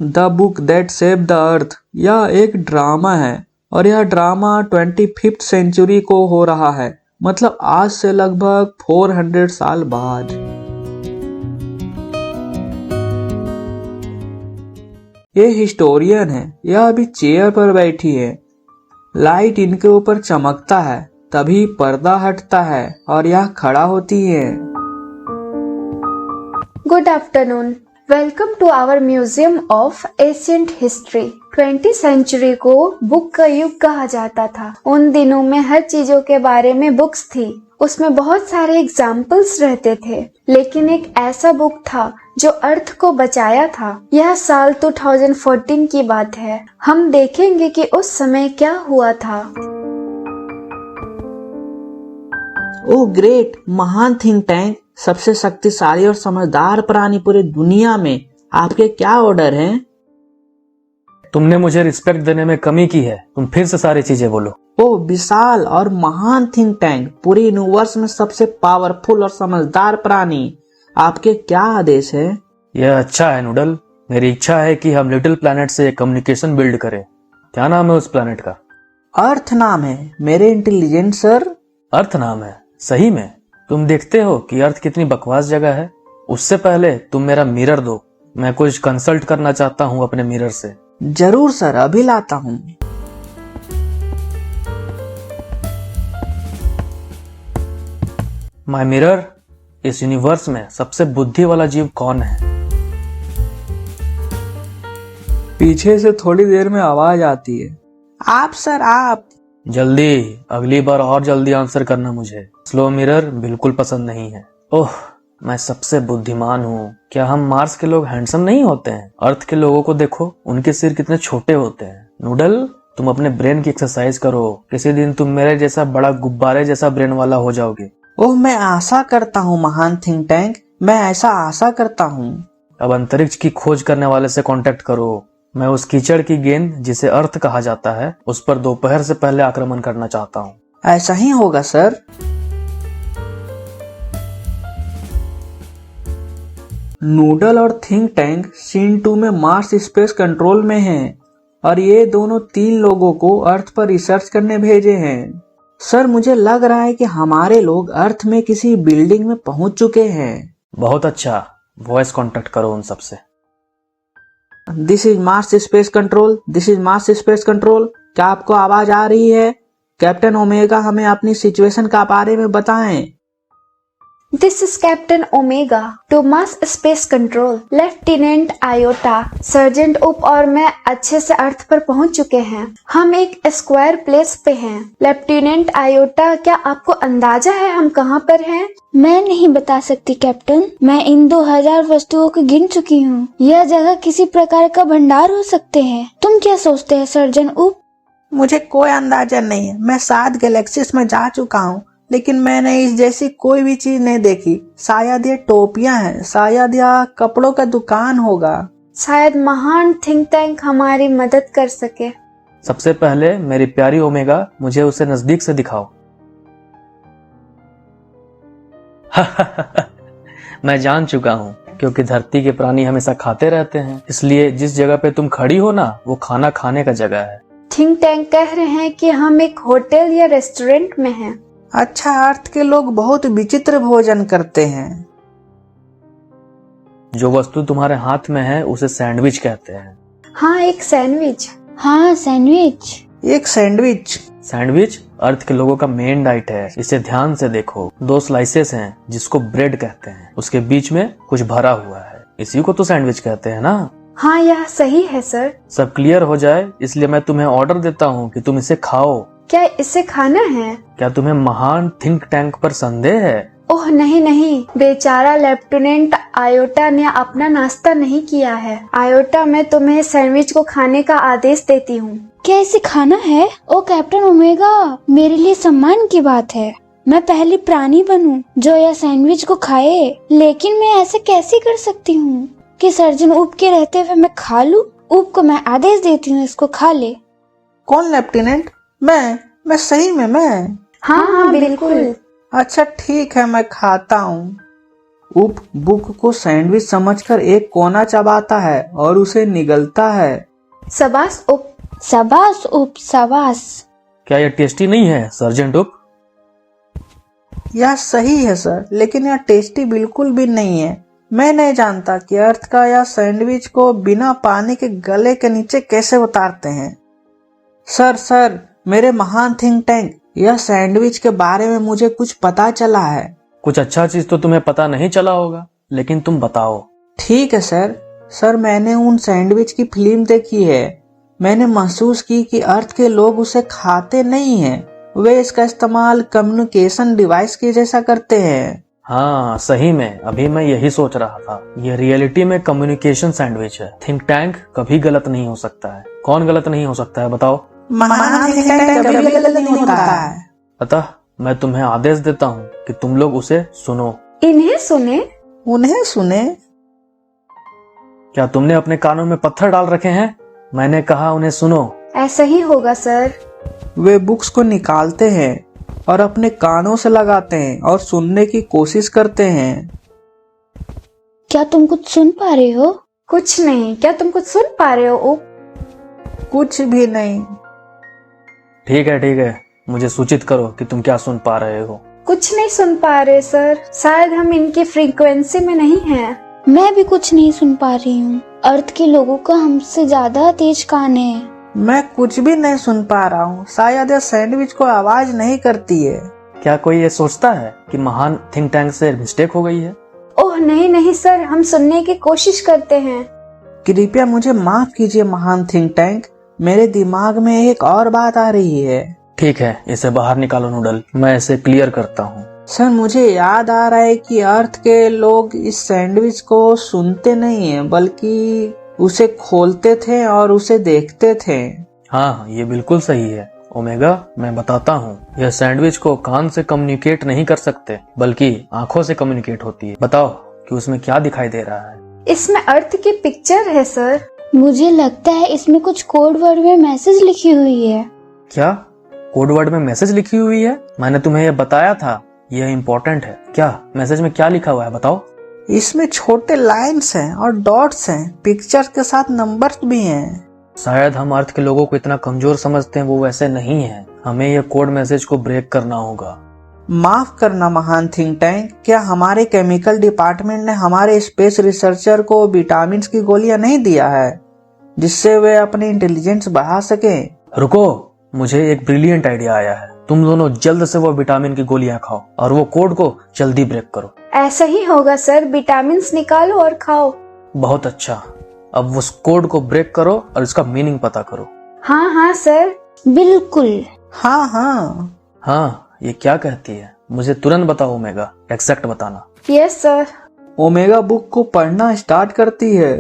The book that saved the earth, यह एक drama है और यह ड्रामा 25th सेंचुरी को हो रहा है, मतलब आज से लगभग 400 साल बाद। ये हिस्टोरियन है, यह अभी चेयर पर बैठी है, लाइट इनके ऊपर चमकता है, तभी पर्दा हटता है और यह खड़ा होती है। Good afternoon, welcome to our museum of ancient history. 20th century को बुक का युग कहा जाता था। उन दिनों में हर चीजों के बारे में बुक्स थी, उसमें बहुत सारे एग्जाम्पल्स रहते थे, लेकिन एक ऐसा बुक था जो अर्थ को बचाया था। यह साल 2014 की बात है। हम देखेंगे कि उस समय क्या हुआ था। ओह ग्रेट, महान थिंक टैंक, सबसे शक्तिशाली और समझदार प्राणी पूरे दुनिया में, आपके क्या ऑर्डर हैं? तुमने मुझे रिस्पेक्ट देने में कमी की है, तुम फिर से सारी चीजें बोलो। ओह विशाल और महान थिंक टैंक, पूरे यूनिवर्स में सबसे पावरफुल और समझदार प्राणी, आपके क्या आदेश है? यह अच्छा है नूडल, मेरी इच्छा है कि हम लिटिल प्लैनेट से कम्युनिकेशन बिल्ड करें। क्या नाम है उस प्लैनेट का? अर्थ नाम है मेरे इंटेलिजेंट सर। अर्थ नाम है? सही में? तुम देखते हो कि अर्थ कितनी बकवास जगह है। उससे पहले तुम मेरा मिरर दो, मैं कुछ कंसल्ट करना चाहता हूँ अपने मिरर से। जरूर सर, अभी लाता हूँ। माय मिरर, इस यूनिवर्स में सबसे बुद्धि वाला जीव कौन है? पीछे से थोड़ी देर में आवाज आती है। आप सर, आप। जल्दी, अगली बार और जल्दी आंसर करना मुझे। स्लो मिरर बिल्कुल पसंद नहीं है। ओह, मैं सबसे बुद्धिमान हूँ। क्या हम मार्स के लोग हैंडसम नहीं होते हैं? अर्थ के लोगों को देखो, उनके सिर कितने छोटे होते हैं। नूडल, तुम अपने ब्रेन की एक्सरसाइज करो, किसी दिन तुम मेरे जैसा बड़ा गुब्बारे जैसा ब्रेन वाला हो जाओगे। ओह, मैं आशा करता हूँ महान थिंक टैंक, मैं ऐसा आशा करता हूँ। अब अंतरिक्ष की खोज करने वाले से कांटेक्ट करो। मैं उस कीचड़ की गेंद जिसे अर्थ कहा जाता है, उस पर दोपहर से पहले आक्रमण करना चाहता हूँ। ऐसा ही होगा सर। नूडल और थिंक टैंक सीन 2 में मार्स स्पेस कंट्रोल में हैं और ये दोनों 3 लोगों को अर्थ पर रिसर्च करने भेजे हैं। सर, मुझे लग रहा है कि हमारे लोग अर्थ में किसी बिल्डिंग में पहुंच चुके हैं। बहुत अच्छा, वॉइस कांटेक्ट करो उन सबसे। This is Mars space control, this is Mars space control. क्या आपको आवाज आ रही है? कैप्टन ओमेगा, हमें अपनी सिचुएशन का बारे में बताएं। This is captain Omega to Mars space control. Lieutenant Iota, sergeant उप और मैं अच्छे से अर्थ पर पहुंच चुके हैं। हम एक स्क्वायर प्लेस पे हैं। लेफ्टिनेंट आयोटा, क्या आपको अंदाजा है हम कहां पर हैं? मैं नहीं बता सकती कैप्टन, मैं इन 2000 वस्तुओं को गिन चुकी हूँ। यह जगह किसी प्रकार का भंडार हो सकते हैं। तुम क्या सोचते हैं सर्जन उप? मुझे कोई अंदाजा नहीं है। मैं 7 गैलेक्सीज में जा चुका हूँ, लेकिन मैंने इस जैसी कोई भी चीज नहीं देखी। शायद ये टोपियां हैं, शायद यह कपड़ों का दुकान होगा। शायद महान थिंक टैंक हमारी मदद कर सके। सबसे पहले मेरी प्यारी ओमेगा, मुझे उसे नजदीक से दिखाओ। मैं जान चुका हूँ, क्योंकि धरती के प्राणी हमेशा खाते रहते हैं, इसलिए जिस जगह पे तुम खड़ी हो ना, वो खाना खाने का जगह है। थिंक टैंक कह रहे हैं कि हम एक होटल या रेस्टोरेंट में हैं। अच्छा, अर्थ के लोग बहुत विचित्र भोजन करते हैं। जो वस्तु तुम्हारे हाथ में है उसे सैंडविच कहते हैं। हाँ, एक सैंडविच। हाँ, सैंडविच। एक सैंडविच। सैंडविच अर्थ के लोगों का मेन डाइट है। इसे ध्यान से देखो, 2 स्लाइसेस हैं जिसको ब्रेड कहते हैं, उसके बीच में कुछ भरा हुआ है, इसी को तो सैंडविच कहते हैं ना। हाँ, यह सही है सर। सब क्लियर हो जाए इसलिए मैं तुम्हें ऑर्डर देता हूँ कि तुम इसे खाओ। क्या इसे खाना है? क्या तुम्हें महान थिंक टैंक पर संदेह है? ओह नहीं नहीं, बेचारा लेफ्टिनेंट आयोटा ने अपना नाश्ता नहीं किया है। आयोटा, मैं तुम्हें सैंडविच को खाने का आदेश देती हूँ। क्या इसे खाना है? ओ कैप्टन ओमेगा, मेरे लिए सम्मान की बात है। मैं पहली प्राणी बनूं जो यह सैंडविच को खाए, लेकिन मैं ऐसे कैसे कर सकती हूँ कि सर्जन उप के रहते हुए मैं खा लूं? उप को मैं आदेश देती हूँ, इसको खा ले। कौन लेफ्टिनेंट? मैं सही में मैं। हाँ हाँ बिल्कुल। अच्छा ठीक है, मैं खाता हूँ। उप बुक को सैंडविच समझकर एक कोना चबाता है और उसे निगलता है। सबास उप। शाबाश उप, शाबाश। क्या यह टेस्टी नहीं है सर्जेंट उप? यह सही है सर, लेकिन यह टेस्टी बिल्कुल भी नहीं है। मैं नहीं जानता कि अर्थ का यह सैंडविच को बिना पानी के गले के नीचे कैसे उतारते हैं। सर, मेरे महान थिंक टैंक, यह सैंडविच के बारे में मुझे कुछ पता चला है। कुछ अच्छा चीज तो तुम्हें पता नहीं चला होगा, लेकिन तुम बताओ। ठीक है सर, मैंने उन सैंडविच की फिल्म देखी है। मैंने महसूस की कि अर्थ के लोग उसे खाते नहीं हैं, वे इसका इस्तेमाल कम्युनिकेशन डिवाइस के जैसा करते हैं। हाँ सही में, अभी मैं यही सोच रहा था। ये रियलिटी में कम्युनिकेशन सैंडविच है। थिंक टैंक कभी गलत नहीं हो सकता है। कौन गलत नहीं हो सकता है बताओ? महान थिंक टैंक कभी गलत नहीं होता है। अतः मैं तुम्हें आदेश देता हूँ कि तुम लोग उसे सुनो। इन्हें सुने? उन्हें सुने? क्या तुमने अपने कानों में पत्थर डाल रखे हैं? मैंने कहा उन्हें सुनो। ऐसा ही होगा सर। वे बुक्स को निकालते हैं और अपने कानों से लगाते हैं और सुनने की कोशिश करते हैं। क्या तुम कुछ सुन पा रहे हो? कुछ नहीं। क्या तुम कुछ सुन पा रहे हो उप? कुछ भी नहीं। ठीक है, मुझे सूचित करो कि तुम क्या सुन पा रहे हो। कुछ नहीं सुन पा रहे सर, शायद हम इनकी फ्रीक्वेंसी में नहीं हैं। मैं भी कुछ नहीं सुन पा रही हूँ। अर्थ के लोगों का हमसे ज्यादा तेज कान है। मैं कुछ भी नहीं सुन पा रहा हूँ। शायद यह सैंडविच को आवाज नहीं करती है। क्या कोई ये सोचता है कि महान थिंक टैंक से मिस्टेक हो गई है? ओह नहीं सर, हम सुनने की कोशिश करते हैं। कृपया मुझे माफ कीजिए महान थिंक टैंक, मेरे दिमाग में एक और बात आ रही है। ठीक है, इसे बाहर निकालो नूडल, मैं इसे क्लियर करता हूँ। सर, मुझे याद आ रहा है कि अर्थ के लोग इस सैंडविच को सुनते नहीं है, बल्कि उसे खोलते थे और उसे देखते थे। हाँ, ये बिल्कुल सही है ओमेगा। मैं बताता हूँ, यह सैंडविच को कान से कम्युनिकेट नहीं कर सकते, बल्कि आंखों से कम्युनिकेट होती है। बताओ कि उसमें क्या दिखाई दे रहा है? इसमें अर्थ की पिक्चर है सर। मुझे लगता है इसमें कुछ कोड वर्ड में मैसेज लिखी हुई है। क्या कोड वर्ड में मैसेज लिखी हुई है? मैंने तुम्हें यह बताया था, यह इम्पोर्टेंट है। क्या मैसेज में क्या लिखा हुआ है बताओ? इसमें छोटे लाइन्स हैं और डॉट्स हैं, पिक्चर्स के साथ नंबर्स भी हैं। शायद हम अर्थ के लोगों को इतना कमजोर समझते हैं, वो वैसे नहीं है। हमें यह कोड मैसेज को ब्रेक करना होगा। माफ करना महान थिंक टैंक, क्या हमारे केमिकल डिपार्टमेंट ने हमारे स्पेस रिसर्चर को विटामिन की गोलियां नहीं दिया है, जिससे वे अपनी इंटेलिजेंस बढ़ा सके? रुको, मुझे एक ब्रिलियंट आइडिया आया है। तुम दोनों जल्द से वो विटामिन की गोलियां खाओ और वो कोड को जल्दी ब्रेक करो। ऐसा ही होगा सर, विटामिन निकालो और खाओ। बहुत अच्छा, अब उस कोड को ब्रेक करो और इसका मीनिंग पता करो। हाँ सर। बिल्कुल। हाँ, ये क्या कहती है? मुझे तुरंत बताओ ओमेगा, एग्जैक्ट बताना। Yes sir. ओमेगा बुक को पढ़ना स्टार्ट करती है।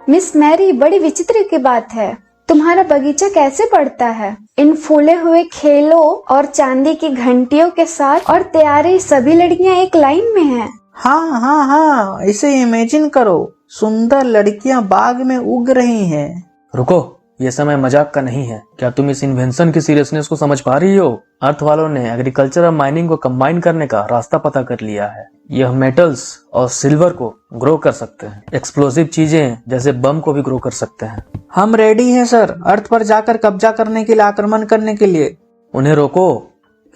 मिस मैरी, बड़ी विचित्र की बात है, तुम्हारा बगीचा कैसे बढ़ता है? इन फूले हुए खेलों और चांदी की घंटियों के साथ और तैयारी सभी लड़कियां एक लाइन में हैं। हाँ, इसे इमेजिन करो, सुंदर लड़कियां बाग में उग रही हैं। रुको, ये समय मजाक का नहीं है। क्या तुम इस इन्वेंशन की सीरियसनेस को समझ पा रही हो? अर्थ वालों ने एग्रीकल्चर और माइनिंग को कंबाइन करने का रास्ता पता कर लिया है। यह मेटल्स और सिल्वर को ग्रो कर सकते हैं। एक्सप्लोसिव चीजें जैसे बम को भी ग्रो कर सकते हैं। हम रेडी हैं सर, अर्थ पर जाकर कब्जा करने के लिए, आक्रमण करने के लिए। उन्हें रोको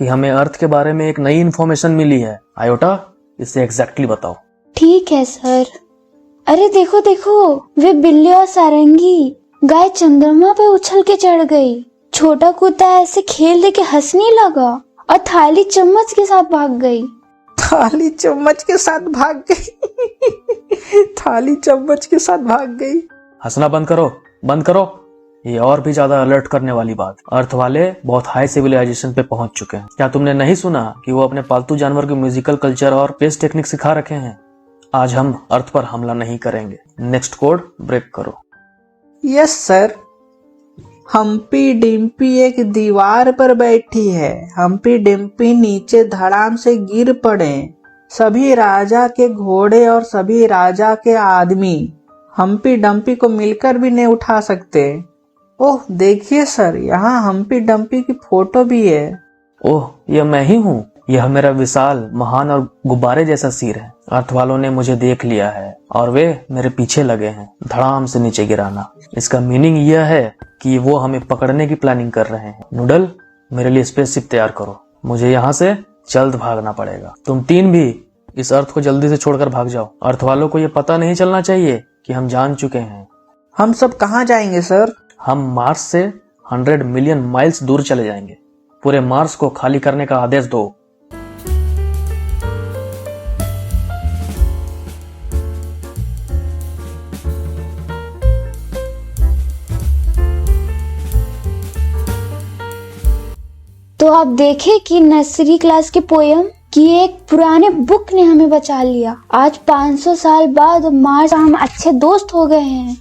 कि हमें अर्थ के बारे में एक नई इन्फॉर्मेशन मिली है। आयोटा, इसे एग्जैक्टली बताओ। ठीक है सर। अरे देखो, वे बिल्ली और सारंगी गाय चंद्रमा पे उछल के चढ़ गई। छोटा कुत्ता ऐसे खेल दे के हंसने लगा और थाली चम्मच के साथ भाग गई। थाली चम्मच के साथ भाग गई। हंसना बंद करो। ये और भी ज्यादा अलर्ट करने वाली बात। अर्थ वाले बहुत हाई सिविलाइजेशन पे पहुंच चुके हैं। क्या तुमने नहीं सुना कि वो अपने पालतू जानवर के म्यूजिकल कल्चर और पेस टेक्निक सिखा रखे हैं? आज हम अर्थ पर हमला नहीं करेंगे। नेक्स्ट कोड ब्रेक करो। Yes sir. हम्पी डिम्पी एक दीवार पर बैठी है। हम्पी डिम्पी नीचे धड़ाम से गिर पड़े। सभी राजा के घोड़े और सभी राजा के आदमी हम्पी डम्पी को मिलकर भी नहीं उठा सकते। ओह देखिए सर, यहाँ हम्पी डम्पी की फोटो भी है। ओह, यह मैं ही हूँ। यह मेरा विशाल, महान और गुब्बारे जैसा सिर है। अर्थ वालों ने मुझे देख लिया है और वे मेरे पीछे लगे हैं धड़ाम से नीचे गिराना। इसका मीनिंग यह है कि वो हमें पकड़ने की प्लानिंग कर रहे हैं। नूडल, मेरे लिए स्पेसशिप तैयार करो, मुझे यहाँ से जल्द भागना पड़ेगा। तुम तीन भी इस अर्थ को जल्दी से छोड़कर भाग जाओ। अर्थ वालों को ये पता नहीं चलना चाहिए कि हम जान चुके हैं। हम सब कहाँ जाएंगे सर? हम मार्स से 100 मिलियन माइल्स दूर चले जाएंगे। पूरे मार्स को खाली करने का आदेश दो। तो आप देखे कि नर्सरी क्लास के पोयम कि एक पुराने बुक ने हमें बचा लिया। आज 500 साल बाद मार्स हम अच्छे दोस्त हो गए हैं।